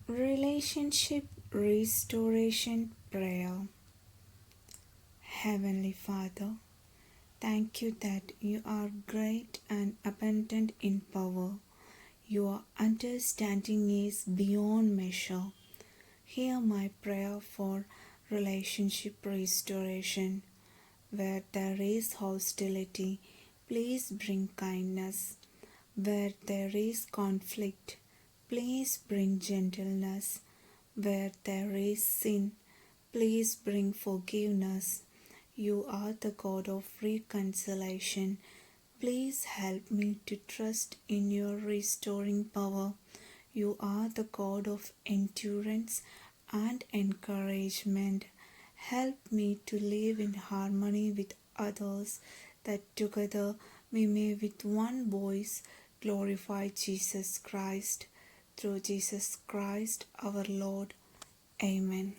Relationship Restoration Prayer. Heavenly Father, thank you that you are great and abundant in power. Your understanding is beyond measure. Hear my prayer for relationship restoration. Where there is hostility, please bring kindness. Where there is conflict, please bring gentleness. Where there is sin, please bring forgiveness. You are the God of reconciliation. Please help me to trust in your restoring power. You are the God of endurance and encouragement. Help me to live in harmony with others, that together we may with one voice glorify Jesus Christ. Through Jesus Christ our Lord. Amen.